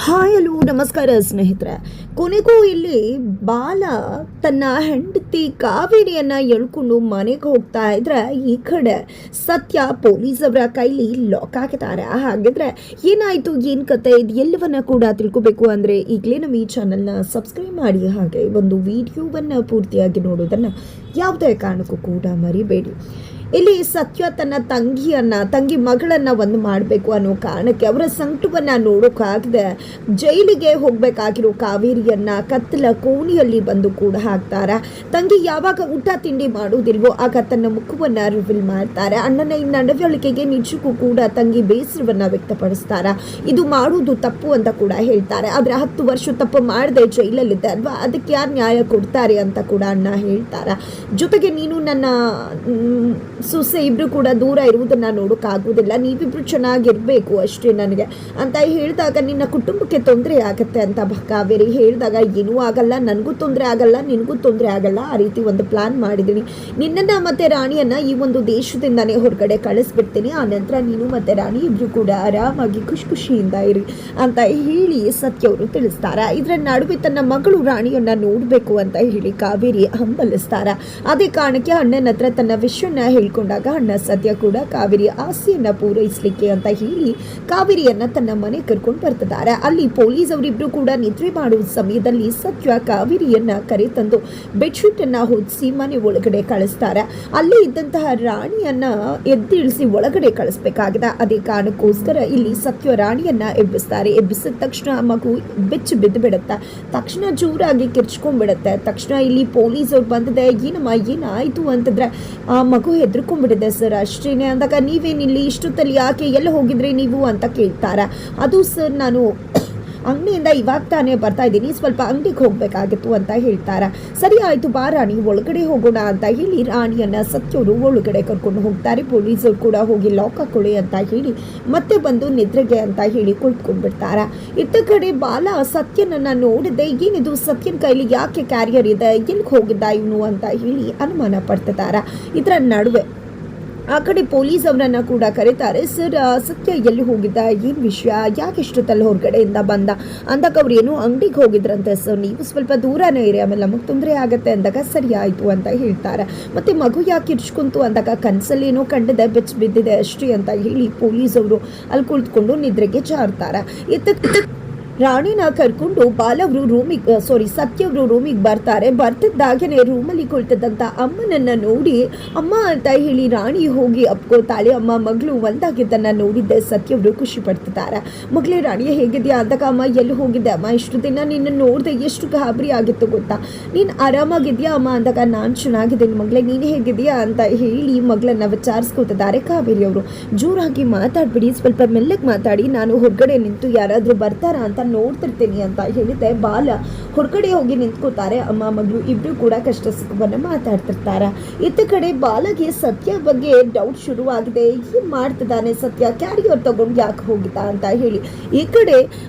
Hi hello ನಮಸ್ಕಾರ ಸ್ನೇಹಿತರೆ. ಕೊನೆಗೂ ಇಲ್ಲಿ ಬಾಲ ತನ್ನ ಹೆಂಡತಿ ಕಾವೇರಿಯನ್ನ ಎಳ್ಕೊಂಡು ಮನೆಗೆ ಹೋಗ್ತಾ ಇದ್ರೆ ಈ ಕಡೆ ಸತ್ಯ ಪೊಲೀಸವರ ಕೈಲಿ ಲಾಕ್ ಆಗಿದ್ದಾರೆ. ಹಾಗಿದ್ರೆ ಏನಾಯ್ತು, ಏನ್ ಕತೆ, ಇದು ಎಲ್ಲವನ್ನ ಕೂಡ ತಿಳ್ಕೊಬೇಕು ಅಂದ್ರೆ ಈಗಲೇ ನಮ್ಮ ಈ ಚಾನಲ್ನ ಸಬ್ಸ್ಕ್ರೈಬ್ ಮಾಡಿ, ಹಾಗೆ ಒಂದು ವಿಡಿಯೋವನ್ನ ಪೂರ್ತಿಯಾಗಿ ನೋಡೋದನ್ನ ಯಾವುದೇ ಕಾರಣಕ್ಕೂ ಕೂಡ ಮರಿಬೇಡಿ. ಇಲ್ಲಿ ಸತ್ಯ ತನ್ನ ತಂಗಿ ಮಗಳನ್ನ ಒಂದು ಮಾಡಬೇಕು ಅನ್ನೋ ಕಾರಣಕ್ಕೆ ಅವರ ಸಂಕಟವನ್ನ ನೋಡೋಕ್ಕಾಗದೆ ಜೈಲಿಗೆ ಹೋಗ್ಬೇಕಾಗಿರೋ ಕಾವೇರಿಯನ್ನ ಕತ್ತಲ ಕೋಣೆಯಲ್ಲಿ ಬಂದು ಕೂಡ ಹಾಕ್ತಾರ. ತಂಗಿ ಯಾವಾಗ ಊಟ ತಿಂಡಿ ಮಾಡೋದಿಲ್ವೋ ಆಗ ತನ್ನ ಮುಖವನ್ನ ರಿವೀಲ್ ಮಾಡ್ತಾರೆ. ಅಣ್ಣನ ಈ ನಡವಳಿಕೆಗೆ ನಿಜಕ್ಕೂ ಕೂಡ ತಂಗಿ ಬೇಸರವನ್ನ ವ್ಯಕ್ತಪಡಿಸ್ತಾರ. ಇದು ಮಾಡುವುದು ತಪ್ಪು ಅಂತ ಕೂಡ ಹೇಳ್ತಾರೆ. ಆದ್ರೆ 10 ವರ್ಷ ತಪ್ಪು ಮಾಡದೆ ಜೈಲಲ್ಲಿದ್ದೆ ಅಲ್ವಾ, ಅದಕ್ಕೆ ಯಾರು ನ್ಯಾಯ ಕೊಡ್ತಾರೆ ಅಂತ ಕೂಡ ಅಣ್ಣ ಹೇಳ್ತಾರ. ಜೊತೆಗೆ ನೀನು ನನ್ನ ಸೊಸೆ ಇಬ್ರು ಕೂಡ ದೂರ ಇರುವುದನ್ನ ನೋಡೋಕ್ಕಾಗೋದಿಲ್ಲ, ನೀವಿಬ್ರು ಚೆನ್ನಾಗಿರ್ಬೇಕು ಅಷ್ಟೇ ನನಗೆ ಅಂತ ಹೇಳಿದಾಗ ನಿನ್ನ ಕುಟುಂಬಕ್ಕೆ ತೊಂದರೆ ಆಗತ್ತೆ ಅಂತ ಕಾವೇರಿ ಹೇಳಿದಾಗ ಏನೂ ಆಗಲ್ಲ, ನನಗೂ ತೊಂದರೆ ಆಗಲ್ಲ, ನಿನಗೂ ತೊಂದರೆ ಆಗಲ್ಲ, ಆ ರೀತಿ ಒಂದು ಪ್ಲಾನ್ ಮಾಡಿದ್ದೀನಿ. ನಿನ್ನನ್ನ ಮತ್ತೆ ರಾಣಿಯನ್ನ ಈ ಒಂದು ದೇಶದಿಂದಾನೇ ಹೊರಗಡೆ ಕಳಿಸ್ಬಿಡ್ತೀನಿ, ಆ ನಂತರ ನೀನು ಮತ್ತೆ ರಾಣಿ ಇಬ್ರು ಕೂಡ ಆರಾಮಾಗಿ ಖುಷಿಯಿಂದ ಇರಿ ಅಂತ ಹೇಳಿ ಸತ್ಯ ಅವರು ತಿಳಿಸ್ತಾರ. ಇದರ ನಡುವೆ ತನ್ನ ಮಗಳು ರಾಣಿಯನ್ನ ನೋಡ್ಬೇಕು ಅಂತ ಹೇಳಿ ಕಾವೇರಿ ಹಂಬಲಿಸ್ತಾರ. ಅದೇ ಕಾರಣಕ್ಕೆ ಅಣ್ಣನ ಹತ್ರ ತನ್ನ ವಿಷಯನ ಹೇಳ್ಕೊಂಡಾಗ ಅಣ್ಣ ಸತ್ಯ ಕೂಡ ಕಾವೇರಿಯ ಆಸೆಯನ್ನ ಪೂರೈಸಲಿಕ್ಕೆ ಅಂತ ಹೇಳಿ ಕಾವೇರಿಯನ್ನ ತನ್ನ ಮನೆ ಕರ್ಕೊಂಡು ಬರ್ತಿದ್ದಾರೆ. ಅಲ್ಲಿ ಪೊಲೀಸ್ ಅವರಿಬ್ರು ಕೂಡ ನಿದ್ರೆ ಮಾಡುವ ಸಮಯದಲ್ಲಿ ಸತ್ಯ ಕಾವೇರಿಯನ್ನ ಕರೆ ತಂದು ಬೆಡ್ಶೀಟ್ ಅನ್ನ ಹೊದಿಸಿ ಮನೆ ಒಳಗಡೆ ಕಳಿಸ್ತಾರೆ. ಅಲ್ಲಿ ಇದ್ದಂತಹ ರಾಣಿಯನ್ನ ಎದ್ದಿಳಿಸಿ ಒಳಗಡೆ ಕಳಿಸ್ಬೇಕಾಗಿದೆ. ಅದೇ ಕಾರಣಕ್ಕೋಸ್ಕರ ಇಲ್ಲಿ ಸತ್ಯ ರಾಣಿಯನ್ನ ಎಬ್ಬಿಸ್ತಾರೆ. ಎಬ್ಬಿಸಿದ ತಕ್ಷಣ ಮಗು ಬೆಚ್ಚಿ ಬಿದ್ದು ಬಿಡುತ್ತೆ. ತಕ್ಷಣ ಜೋರಾಗಿ ಕಿರ್ಚ್ಕೊಂಡ್ಬಿಡುತ್ತೆ. ತಕ್ಷಣ ಇಲ್ಲಿ ಪೊಲೀಸ್ ಅವ್ರು ಬಂದಿದೆ, ಏನಮ್ಮ ಏನಾಯ್ತು ಅಂತಂದ್ರೆ ಆ ಮಗು ಹೆದರ್ಕೊಂಡ್ಬಿಟ್ಟಿದೆ ಸರ್ ಅಷ್ಟೇನೆ ಅಂದಾಗ, ನೀವೇನಿಲ್ಲಿ ಇಷ್ಟೊತ್ತಲ್ಲಿ ಯಾಕೆ ಎಲ್ಲ ಹೋಗಿದ್ರಿ ನೀವು ಅಂತ ಕೇಳ್ತಾರ. ಅದು ಸರ್ ನಾನು ಅಂಗಡಿಯಿಂದ ಇವಾಗ ತಾನೇ ಬರ್ತಾ ಇದ್ದೀನಿ, ಸ್ವಲ್ಪ ಅಂಗಡಿಗೆ ಹೋಗ್ಬೇಕಾಗಿತ್ತು ಅಂತ ಹೇಳ್ತಾರ. ಸರಿ ಆಯ್ತು ಬಾ ರಾಣಿ ಒಳಗಡೆ ಹೋಗೋಣ ಅಂತ ಹೇಳಿ ರಾಣಿಯನ್ನ ಸತ್ಯವರು ಒಳಗಡೆ ಕರ್ಕೊಂಡು ಹೋಗ್ತಾರೆ. ಪೊಲೀಸರು ಕೂಡ ಹೋಗಿ ಲಾಕ್ ಹಾಕೊಳ್ಳಿ ಅಂತ ಹೇಳಿ ಮತ್ತೆ ಬಂದು ನಿದ್ರೆಗೆ ಅಂತ ಹೇಳಿ ಕುಳಿತುಕೊಂಡ್ಬಿಡ್ತಾರ. ಇತ್ತ ಕಡೆ ಬಾಲ ಸತ್ಯನನ್ನ ನೋಡಿದೆ, ಏನಿದು ಸತ್ಯನ ಕೈಲಿ ಯಾಕೆ ಕ್ಯಾರಿಯರ್ ಇದೆ, ಎಲ್ಲಿಗೆ ಹೋಗಿದ್ದ ಇವನು ಅಂತ ಹೇಳಿ ಅನುಮಾನ ಪಡ್ತಿದ್ದಾರ. ಇದರ ನಡುವೆ ಆ ಕಡೆ ಪೊಲೀಸ್ ಅವರನ್ನ ಕೂಡ ಕರೀತಾರೆ. ಸರ್ ಸತ್ಯ ಎಲ್ಲಿ ಹೋಗಿದ್ದ, ಏನು ವಿಷಯ, ಯಾಕೆ ಇಷ್ಟೊತ್ತಲ್ಲಿ ಹೊರಗಡೆಯಿಂದ ಬಂದ ಅಂದಾಗ ಅವ್ರು ಏನೋ ಅಂಗಡಿಗೆ ಹೋಗಿದ್ರಂತೆ ಸರ್, ನೀವು ಸ್ವಲ್ಪ ದೂರನೇ ಇರಿ, ಆಮೇಲೆ ನಮಗೆ ತೊಂದರೆ ಆಗತ್ತೆ ಅಂದಾಗ ಸರಿ ಆಯಿತು ಅಂತ ಹೇಳ್ತಾರೆ. ಮತ್ತು ಮಗು ಯಾಕೆ ಇರ್ಚ್ಕೊಂತು ಅಂದಾಗ ಕನಸಲ್ಲಿ ಏನೋ ಕಂಡಿದೆ, ಬೆಚ್ಚ ಬಿದ್ದಿದೆ ಅಷ್ಟೇ ಅಂತ ಹೇಳಿ ಪೊಲೀಸ್ ಅವರು ಅಲ್ಲಿ ಕುಳಿತುಕೊಂಡು ನಿದ್ರೆಗೆ ಜಾರ್ತಾರೆ. ರಾಣಿನ ಕರ್ಕೊಂಡು ಬಾಲವರು ಸತ್ಯವರು ರೂಮಿಗೆ ಬರ್ತಾರೆ. ಬರ್ತಿದ್ದಾಗೇನೆ ರೂಮಲ್ಲಿ ಕುಳಿತದಂತ ಅಮ್ಮನನ್ನ ನೋಡಿ ಅಮ್ಮ ಅಂತ ಹೇಳಿ ರಾಣಿ ಹೋಗಿ ಅಪ್ಕೋತಾಳೆ. ಅಮ್ಮ ಮಗಳು ಒಂದಾಗಿದ್ದನ್ನ ನೋಡಿದ್ದೆ ಸತ್ಯವರು ಖುಷಿ ಪಡ್ತಿದ್ದಾರೆ. ಮಗಳೇ ರಾಣಿ ಹೇಗಿದ್ಯಾ ಅಂದಾಗ, ಅಮ್ಮ ಎಲ್ಲಿ ಹೋಗಿದ್ದೆ ಅಮ್ಮ, ಇಷ್ಟು ದಿನ ನಿನ್ನ ನೋಡಿದೆ ಎಷ್ಟು ಗಾಬರಿ ಆಗಿತ್ತು ಗೊತ್ತಾ, ನೀನು ಆರಾಮಾಗಿದ್ಯಾ ಅಮ್ಮ ಅಂದಾಗ, ನಾನು ಚೆನ್ನಾಗಿದ್ದೀನಿ ಮಗಳೇ, ನೀನು ಹೇಗಿದೆಯಾ ಅಂತ ಹೇಳಿ ಮಗಳನ್ನ ವಿಚಾರಿಸ್ಕೊತಿದ್ದಾರೆ ಕಾವೇರಿ ಅವರು. ಜೋರಾಗಿ ಮಾತಾಡ್ಬಿಡಿ, ಸ್ವಲ್ಪ ಮೆಲ್ಲಗೆ ಮಾತಾಡಿ, ನಾನು ಹೊರಗಡೆ ನಿಂತು ಯಾರಾದರೂ ಬರ್ತಾರಾ ಅಂತ ನೋಡ್ತಿರ್ತೀನಿ ಅಂತ ಹೇಳಿದೆ. ಬಾಲ ಹೊರಗಡೆ ಹೋಗಿ ನಿಂತ್ಕೋತಾರೆ. ಅಮ್ಮ ಮಗಳು ಇಬ್ರು ಕೂಡ ಕಷ್ಟ ಸುಖವನ್ನ ಮಾತಾಡ್ತಿರ್ತಾರ. ಇತ್ತ ಕಡೆ ಬಾಲಗೆ ಸತ್ಯ ಬಗ್ಗೆ ಡೌಟ್ ಶುರುವಾಗಿದೆ. ಏನ್ ಮಾಡ್ತಿದ್ದಾನೆ ಸತ್ಯ, ಕ್ಯಾರಿಯರ್ ತಗೊಂಡು ಯಾಕೆ ಹೋಗಿದ್ದ ಅಂತ ಹೇಳಿ. ಈ ಕಡೆ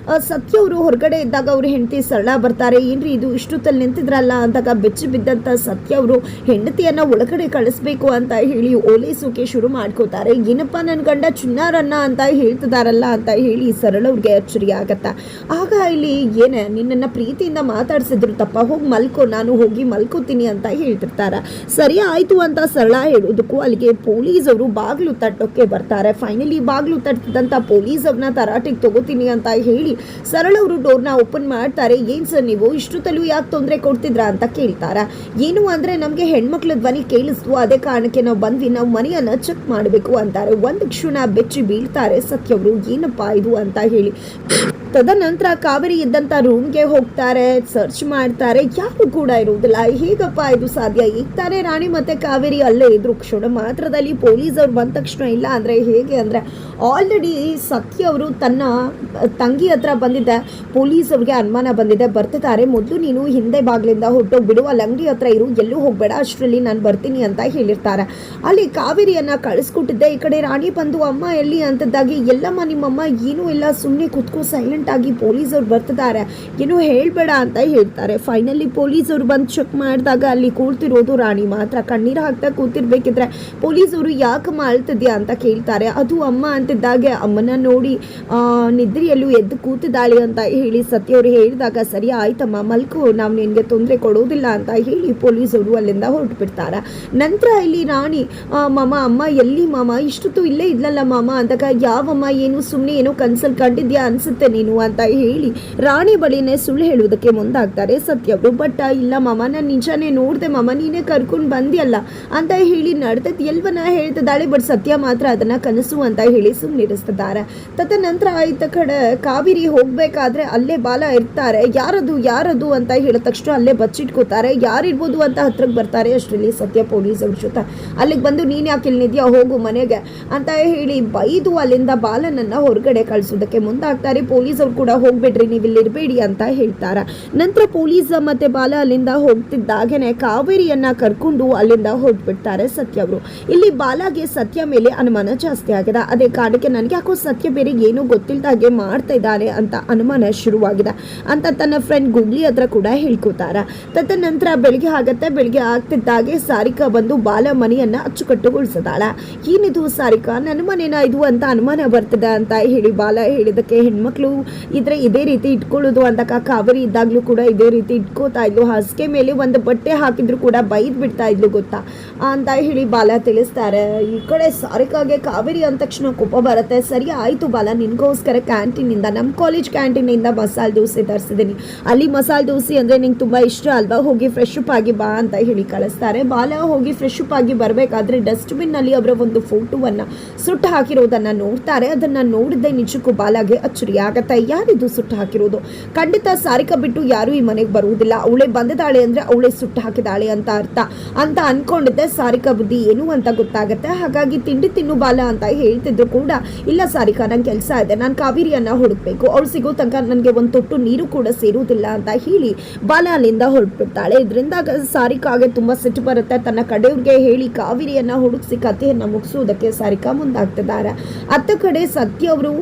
ಸತ್ಯ ಅವರು ಹೊರಗಡೆ ಇದ್ದಾಗ ಅವ್ರ ಹೆಂಡತಿ ಸರಳ ಬರ್ತಾರೆ. ಏನ್ರಿ ಇದು ಇಷ್ಟೊತ್ತಲ್ಲಿ ನಿಂತಿದ್ರಲ್ಲ ಅಂದಾಗ ಬೆಚ್ಚಿ ಬಿದ್ದಂತ ಸತ್ಯ ಅವರು ಹೆಂಡತಿಯನ್ನ ಒಳಗಡೆ ಕಳಿಸ್ಬೇಕು ಅಂತ ಹೇಳಿ ಓಲೈಸೋಕೆ ಶುರು ಮಾಡ್ಕೋತಾರೆ. ಏನಪ್ಪಾ ನನ್ನ ಗಂಡ ಚಿನ್ನಾರನ್ನ ಅಂತ ಹೇಳ್ತಿದಾರಲ್ಲ ಅಂತ ಹೇಳಿ ಸರಳ ಅವ್ರಿಗೆ ಅಚ್ಚರಿ ಆಗತ್ತ. ಆಗ ಇಲ್ಲಿ ಏನೇ ನಿನ್ನನ್ನು ಪ್ರೀತಿಯಿಂದ ಮಾತಾಡ್ಸಿದ್ರು ತಪ್ಪ, ಹೋಗಿ ಮಲ್ಕೋ, ನಾನು ಹೋಗಿ ಮಲ್ಕೋತೀನಿ ಅಂತ ಹೇಳ್ತಿರ್ತಾರ. ಸರಿ ಆಯ್ತು ಅಂತ ಸರಳ ಹೇಳೋದಕ್ಕೂ ಅಲ್ಲಿಗೆ ಪೊಲೀಸ್ ಅವರು ಬಾಗಿಲು ತಟ್ಟೋಕೆ ಬರ್ತಾರೆ. ಫೈನಲಿ ಬಾಗಿಲು ತಟ್ಟಿದಂತ ಪೊಲೀಸ್ ಅವ್ರನ್ನ ತರಾಟೆಗೆ ತಗೋತೀನಿ ಅಂತ ಹೇಳಿ ಸರಳ ಅವರು ಡೋರ್ನ ಓಪನ್ ಮಾಡ್ತಾರೆ. ಏನ್ ಸರ್ ನೀವು ಇಷ್ಟೊತ್ತಲ್ಲೂ ಯಾಕೆ ತೊಂದರೆ ಕೊಡ್ತಿದ್ರ ಅಂತ ಕೇಳ್ತಾರ. ಏನು ಅಂದ್ರೆ ನಮ್ಗೆ ಹೆಣ್ಮಕ್ಳ ಧ್ವನಿ ಕೇಳಿಸ್ತು, ಅದೇ ಕಾರಣಕ್ಕೆ ನಾವು ಬಂದ್ವಿ, ನಾವು ಮನೆಯನ್ನ ಚೆಕ್ ಮಾಡಬೇಕು ಅಂತಾರೆ. ಒಂದು ಕ್ಷಣ ಬೆಚ್ಚಿ ಬೀಳ್ತಾರೆ ಸತ್ಯವರು, ಏನಪ್ಪಾ ಇದು ಅಂತ ಹೇಳಿ. ತದನಂತರ ಕಾವೇರಿ ಇದ್ದಂತ ರೂಮ್ಗೆ ಹೋಗ್ತಾರೆ, ಸರ್ಚ್ ಮಾಡ್ತಾರೆ, ಯಾರು ಕೂಡ ಇರುವುದಿಲ್ಲ. ಹೇಗಪ್ಪ ಇದು ಸಾಧ್ಯ, ಈಗ ತಾನೇ ರಾಣಿ ಮತ್ತೆ ಕಾವೇರಿ ಅಲ್ಲೇ ಇದ್ರು, ಕ್ಷಣ ಮಾತ್ರದಲ್ಲಿ ಪೊಲೀಸ್ ಅವ್ರು ಬಂದ ತಕ್ಷಣ ಇಲ್ಲ ಅಂದ್ರೆ ಹೇಗೆ ಅಂದ್ರೆ ಆಲ್ರೆಡಿ ಸತ್ಯ ಅವರು ತನ್ನ ತಂಗಿ ಹತ್ರ ಬಂದಿದ್ದೆ, ಪೊಲೀಸ್ ಅವ್ರಿಗೆ ಅನುಮಾನ ಬಂದಿದೆ, ಬರ್ತಿದ್ದಾರೆ, ಮೊದಲು ನೀನು ಹಿಂದೆ ಬಾಗ್ಲಿಂದ ಹೊರಟೋಗ್ಬಿಡು, ಅಲ್ಲಿ ಅಂಗಡಿ ಹತ್ರ ಇರು, ಎಲ್ಲೂ ಹೋಗ್ಬೇಡ, ಅಷ್ಟರಲ್ಲಿ ನಾನು ಬರ್ತೀನಿ ಅಂತ ಹೇಳಿರ್ತಾರೆ. ಅಲ್ಲಿ ಕಾವೇರಿಯನ್ನ ಕಳಿಸ್ಕೊಟ್ಟಿದ್ದೆ. ಈ ಕಡೆ ರಾಣಿ ಬಂದು ಅಮ್ಮ ಎಲ್ಲಿ ಅಂತದ್ದಾಗಿ, ಎಲ್ಲಮ್ಮ ನಿಮ್ಮಮ್ಮ ಏನೂ ಇಲ್ಲ, ಸುಮ್ಮನೆ ಕುತ್ಕೋ, ಸೈಲೆಂಟ್ ಆಗಿ ಪೊಲೀಸರು ಬರ್ತಿದ್ದಾರೆ, ಏನೋ ಹೇಳ್ಬೇಡ ಅಂತ ಹೇಳ್ತಾರೆ. ಫೈನಲಿ ಪೊಲೀಸರು ಬಂದು ಚೆಕ್ ಮಾಡಿದಾಗ ಅಲ್ಲಿ ಕೂರ್ತಿರೋದು ರಾಣಿ ಮಾತ್ರ. ಕಣ್ಣೀರು ಹಾಕ್ತಾ ಕೂತಿರ್ಬೇಕಿದ್ರೆ ಪೊಲೀಸರು ಯಾಕಮ್ಮ ಅಳ್ತಿದ್ಯಾ ಅಂತ ಕೇಳ್ತಾರೆ. ಅದು ಅಮ್ಮ ಅಂತಿದ್ದಾಗೆ ಅಮ್ಮನ ನೋಡಿ ನಿದ್ರೆಯಲ್ಲೂ ಎದ್ದು ಕೂತಿದ್ದಾಳೆ ಅಂತ ಹೇಳಿ ಸತ್ಯವರು ಹೇಳಿದಾಗ, ಸರಿ ಆಯ್ತಮ್ಮ ಮಲ್ಕು, ನಾವು ನಿನಗೆ ತೊಂದರೆ ಕೊಡೋದಿಲ್ಲ ಅಂತ ಹೇಳಿ ಪೊಲೀಸರು ಅಲ್ಲಿಂದ ಹೊರಟು ಬಿಡ್ತಾರೆ. ನಂತರ ಇಲ್ಲಿ ರಾಣಿ, ಮಾಮ ಅಮ್ಮ ಎಲ್ಲಿ ಮಾಮ, ಇಷ್ಟೊತ್ತು ಇಲ್ಲೇ ಇದ್ಲಲ್ಲ ಮಾಮ ಅಂದಾಗ, ಯಾವಮ್ಮ ಏನು ಸುಮ್ಮನೆ ಏನೋ ಕನ್ಸಲ್ಲಿ ಕಂಡಿದ್ಯಾ ಅನ್ಸುತ್ತೆ ನೀನು ಅಂತ ಹೇಳಿ ರಾಣಿ ಬಳಿನೇ ಸುಳ್ಳು ಹೇಳುವುದಕ್ಕೆ ಮುಂದಾಗ್ತಾರೆ ಸತ್ಯವರು. ಬಟ್ ಇಲ್ಲ ಮಾಮ, ನಾನು ನಿಜಾನೇ ನೋಡಿದೆ ಮಾಮ, ನೀನೇ ಕರ್ಕೊಂಡು ಬಂದಿಯಲ್ಲ ಅಂತ ಹೇಳಿ ನಡೆದದ್ದು ಎಲ್ವನ ಹೇಳ್ತಿದ್ದಾಳೆ. ಬಟ್ ಸತ್ಯ ಮಾತ್ರ ಅದನ್ನ ಕನಸು ಅಂತ ಹೇಳಿ ಸುಮ್ಮನಿರಿಸ್ತಿದ್ದಾರೆ. ತದನಂತರ ಆಯ್ತ ಕಡೆ ಕಾವೇರಿ ಹೋಗ್ಬೇಕಾದ್ರೆ ಅಲ್ಲೇ ಬಾಲ ಇರ್ತಾರೆ. ಯಾರದು ಅಂತ ಹೇಳಿದ ತಕ್ಷಣ ಅಲ್ಲೇ ಬಚ್ಚಿಟ್ಕೋತಾರೆ. ಯಾರಿರ್ಬೋದು ಅಂತ ಹತ್ರಕ್ಕೆ ಬರ್ತಾರೆ. ಅಷ್ಟರಲ್ಲಿ ಸತ್ಯ ಪೊಲೀಸ್ ಅವ್ರ ಜೊತೆ ಅಲ್ಲಿಗೆ ಬಂದು, ನೀನು ಯಾಕೆ ಇಲ್ಲಿದ್ಯಾ, ಹೋಗು ಮನೆಗೆ ಅಂತ ಹೇಳಿ ಬೈದು ಅಲ್ಲಿಂದ ಬಾಲನನ್ನ ಹೊರಗಡೆ ಕಳಿಸೋದಕ್ಕೆ ಮುಂದಾಗ್ತಾರೆ. ಪೊಲೀಸ್ ಅವ್ರು ಕೂಡ ಹೋಗ್ಬಿಡ್ರಿ, ನೀವು ಇಲ್ಲಿ ಇರಬೇಡಿ ಅಂತ ಹೇಳ್ತಾರೆ. ನಂತರ ಪೊಲೀಸ್ ಮತ್ತೆ ಬಾಲ ಅಲ್ಲಿಂದ ಹೋಗ್ತಿದ್ದಾಗೇನೆ ಕಾವೇರಿಯನ್ನ ಕರ್ಕೊಂಡು ಅಲ್ಲಿಂದ ಹೊರಟ್ಬಿಡ್ತಾರೆ ಸತ್ಯ ಅವರು. ಇಲ್ಲಿ ಬಾಲಾಗೆ ಸತ್ಯ ಮೇಲೆ ಅನುಮಾನ ಜಾಸ್ತಿ ಆಗಿದೆ. ಅದೇ ಕಾರಣಕ್ಕೆ ನನಗೆ ಯಾಕೋ ಸತ್ಯ ಬೇರೆ ಏನೂ ಗೊತ್ತಿಲ್ದಾಗೆ ಮಾಡ್ತಾ ಇದ್ದಾನೆ ಅಂತ ಅನುಮಾನ ಶುರುವಾಗಿದೆ ಅಂತ ತನ್ನ ಫ್ರೆಂಡ್ ಗೂಗ್ಲಿ ಹತ್ರ ಕೂಡ ಹೇಳ್ಕೊತಾರೆ. ತದನಂತರ ಬೆಳಿಗ್ಗೆ ಆಗತ್ತೆ. ಬೆಳಿಗ್ಗೆ ಆಗ್ತಿದ್ದಾಗೆ ಸಾರಿಕಾ ಬಂದು ಬಾಲ ಮನೆಯನ್ನ ಅಚ್ಚುಕಟ್ಟುಗೊಳಿಸಿದಾಳೆ. ಏನಿದು ಸಾರಿಕಾ, ನನ್ನ ಮನೇನ ಇದು ಅಂತ ಅನುಮಾನ ಬರ್ತದೆ ಅಂತ ಹೇಳಿ ಬಾಲ ಹೇಳಿದಕ್ಕೆ, ಹೆಣ್ಮಕ್ಳು ಇದ್ರೆ ಇದೇ ರೀತಿ ಇಟ್ಕೊಳ್ಳೋದು ಅಂತ ಕಾವೇರಿ ಇದ್ದಾಗ್ಲೂ ಕೂಡ ಇದೇ ರೀತಿ ಇಟ್ಕೋತಾ ಇದ್ಲು. ಹಾಸಿಗೆ ಮೇಲೆ ಒಂದು ಬಟ್ಟೆ ಹಾಕಿದ್ರು ಕೂಡ ಬೈದ್ ಬಿಡ್ತಾ ಇದ್ಲು ಗೊತ್ತಾ ಅಂತ ಹೇಳಿ ಬಾಲ ತಿಳಿಸ್ತಾರೆ. ಈ ಕಡೆ ಸಾರಿಕಾಗೆ ಕಾವೇರಿ ಅಂದ ತಕ್ಷಣ ಕೋಪ ಬರುತ್ತೆ. ಸರಿ ಆಯ್ತು ಬಾಲ, ನಿನ್ಗೋಸ್ಕರ ಕ್ಯಾಂಟೀನಿಂದ, ನಮ್ಮ ಕಾಲೇಜ್ ಕ್ಯಾಂಟೀನಿಂದ ಮಸಾಲೆ ದೋಸೆ ತರಿಸಿದ್ದೀನಿ. ಅಲ್ಲಿ ಮಸಾಲೆ ದೋಸೆ ಅಂದರೆ ನಿಂಗೆ ತುಂಬ ಇಷ್ಟ ಅಲ್ವಾ, ಹೋಗಿ ಫ್ರೆಶ್ ಅಪ್ ಆಗಿ ಬಾ ಅಂತ ಹೇಳಿ ಕಳಿಸ್ತಾರೆ. ಬಾಲ ಹೋಗಿ ಫ್ರೆಶ್ ಅಪ್ ಆಗಿ ಬರಬೇಕಾದ್ರೆ ಡಸ್ಟ್ಬಿನ್ನಲ್ಲಿ ಅವರ ಒಂದು ಫೋಟೋವನ್ನು ಸುಟ್ಟು ಹಾಕಿರೋದನ್ನು ನೋಡ್ತಾರೆ. ಅದನ್ನು ನೋಡಿದ್ದೆ ನಿಜಕ್ಕೂ ಬಾಲಾಗೆ ಅಚ್ಚರಿ ಆಗತ್ತೆ. ಯಾರಿದು ಸುಟ್ಟು ಹಾಕಿರೋದು? ಖಂಡಿತ ಸಾರಿಕಾ ಬಿಟ್ಟು ಯಾರು ಈ ಮನೆಗೆ ಬರುವುದಿಲ್ಲ. ಅವಳೇ ಬಂದಿದ್ದಾಳೆ ಅಂದರೆ ಅವಳೇ ಸುಟ್ಟು ಹಾಕಿದಾಳೆ ಅಂತ ಅರ್ಥ ಅಂತ ಅನ್ಕೊಂಡಿದ್ದೆ. ಸಾರಿಕಾ ಬುದ್ಧಿ ಏನು ಅಂತ ಗೊತ್ತಾಗುತ್ತೆ. ಹಾಗಾಗಿ ತಿಂಡಿ ತಿನ್ನು ಬಾಲ ಅಂತ ಹೇಳ್ತಿದ್ರು ಕೂಡ, ಇಲ್ಲ ಸಾರಿಕಾ ನಂಗೆ ಕೆಲಸ ಇದೆ, ನಾನು ಕಾವೇರಿಯನ್ನ ಹುಡುಕ್ಬೇಕು, ಅವಳು ಸಿಗೋ ತನಕ ನನಗೆ ಒಂದು ತೊಟ್ಟು ನೀರು ಕೂಡ ಸೇರುವುದಿಲ್ಲ ಅಂತ ಹೇಳಿ ಬಾಲ ಅಲ್ಲಿಂದ ಹೊರಟ್ಬಿಡ್ತಾಳೆ. ಇದರಿಂದ ಸಾರಿಕಾಗೆ ತುಂಬ ಸಿಟ್ಟು ಬರುತ್ತೆ. ತನ್ನ ಕಡೆಯವ್ರಿಗೆ ಹೇಳಿ ಕಾವೇರಿಯನ್ನ ಹುಡುಕಿಸಿ ಕಥೆಯನ್ನು ಮುಗಿಸೋದಕ್ಕೆ ಸಾರಿಕಾ ಮುಂದಾಗ್ತಿದ್ದಾರೆ. ಅತ್ತ ಕಡೆ ಸತ್ಯ ಅವರು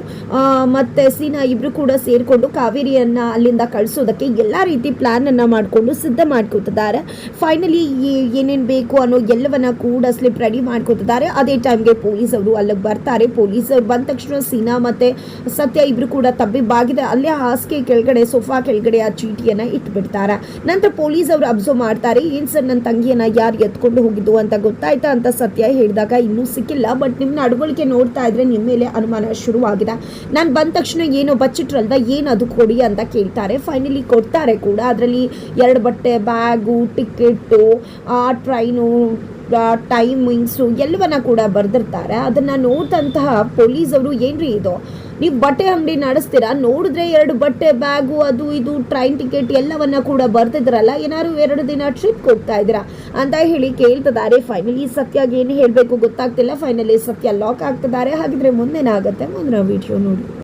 ಮತ್ತೆ ಸೀನಾ ಇಬ್ರು ಕೂಡ ಸೇರ್ಕೊಂಡು ಕಾವೇರಿಯನ್ನ ಅಲ್ಲಿಂದ ಕಳಿಸೋದಕ್ಕೆ ಎಲ್ಲ ರೀತಿ ಪ್ಲಾನ್ ಅನ್ನ ಮಾಡಿಕೊಂಡು ಸಿದ್ಧ ಮಾಡ್ಕೊತಿದ್ದಾರೆ. ಫೈನಲಿ ಏನೇನು ಬೇಕು ಅನ್ನೋ ಎಲ್ಲವನ್ನ ಕೂಡ ಸ್ಲಿಪ್ ರೆಡಿ ಮಾಡ್ಕೊತಿದ್ದಾರೆ. ಅದೇ ಟೈಮ್ಗೆ ಪೊಲೀಸ್ ಅವರು ಅಲ್ಲಿಗೆ ಬರ್ತಾರೆ. ಪೊಲೀಸ್ ಅವ್ರು ಬಂದ ತಕ್ಷಣ ಸೀನಾ ಮತ್ತೆ ಸತ್ಯ ಇಬ್ರು ಕೂಡ ತಬ್ಬಿಬ್ಬಾಗಿದೆ. ಅಲ್ಲೇ ಹಾಸಿಗೆ ಕೆಳಗಡೆ, ಸೋಫಾ ಕೆಳಗಡೆ ಆ ಚೀಟಿಯನ್ನ ಇಟ್ಬಿಡ್ತಾರೆ. ನಂತರ ಪೊಲೀಸ್ ಅವರು ಅಬ್ಸರ್ವ್ ಮಾಡ್ತಾರೆ. ಏನ್ ಸರ್, ನನ್ನ ತಂಗಿಯನ್ನ ಯಾರು ಎತ್ಕೊಂಡು ಹೋಗಿದ್ದು ಅಂತ ಗೊತ್ತಾಯ್ತಾ ಅಂತ ಸತ್ಯ ಹೇಳಿದಾಗ, ಇನ್ನೂ ಸಿಕ್ಕಿಲ್ಲ, ಬಟ್ ನಿಮ್ಮ ನಡವಳಿಕೆ ನೋಡ್ತಾ ಇದ್ರೆ ನಿಮ್ಮ ಮೇಲೆ ಅನುಮಾನ ಶುರುವಾಗಿದೆ. ನಾನು ಬಂದ ತಕ್ಷಣ ಏನೋ ಬಚ್ಚಿಟ್ರಲ್ವ, ಏನದು ಕೊಡಿ ಅಂತ ಕೇಳ್ತಾರೆ. ಫೈನಲಿ ಕೊಡ್ತಾರೆ ಕೂಡ. ಅದರಲ್ಲಿ 2 ಬಟ್ಟೆ, ಬ್ಯಾಗು, ಟಿಕೆಟು, ಟ್ರೈನು, ಟೈಮಿಂಗ್ಸು ಎಲ್ಲವನ್ನ ಕೂಡ ಬರೆದಿರ್ತಾರೆ. ಅದನ್ನು ನೋಡಿದಂತಹ ಪೊಲೀಸ್ ಅವರು, ಏನ್ರಿ ಇದು, ನೀವು ಬಟ್ಟೆ ಅಂಗಡಿ ನಡೆಸ್ತೀರಾ, ನೋಡಿದ್ರೆ 2 ಬಟ್ಟೆ, ಬ್ಯಾಗು, ಅದು ಇದು, ಟ್ರೈನ್ ಟಿಕೆಟ್ ಎಲ್ಲವನ್ನ ಕೂಡ ಬರ್ತಿದ್ರಲ್ಲ, ಏನಾದ್ರು 2 ದಿನ ಟ್ರಿಪ್ ಹೋಗ್ತಾ ಇದ್ದೀರಾ ಅಂತ ಹೇಳಿ ಕೇಳ್ತಿದ್ದಾರೆ. ಫೈನಲಿ ಸತ್ಯಾಗ ಏನು ಹೇಳಬೇಕು ಗೊತ್ತಾಗ್ತಿಲ್ಲ. ಫೈನಲಿ ಸತ್ಯ ಲಾಕ್ ಆಗ್ತಿದ್ದಾರೆ. ಹಾಗಿದ್ರೆ ಮುಂದೇನಾಗುತ್ತೆ ಮುಂದಿನ ವಿಡಿಯೋ ನೋಡಿ.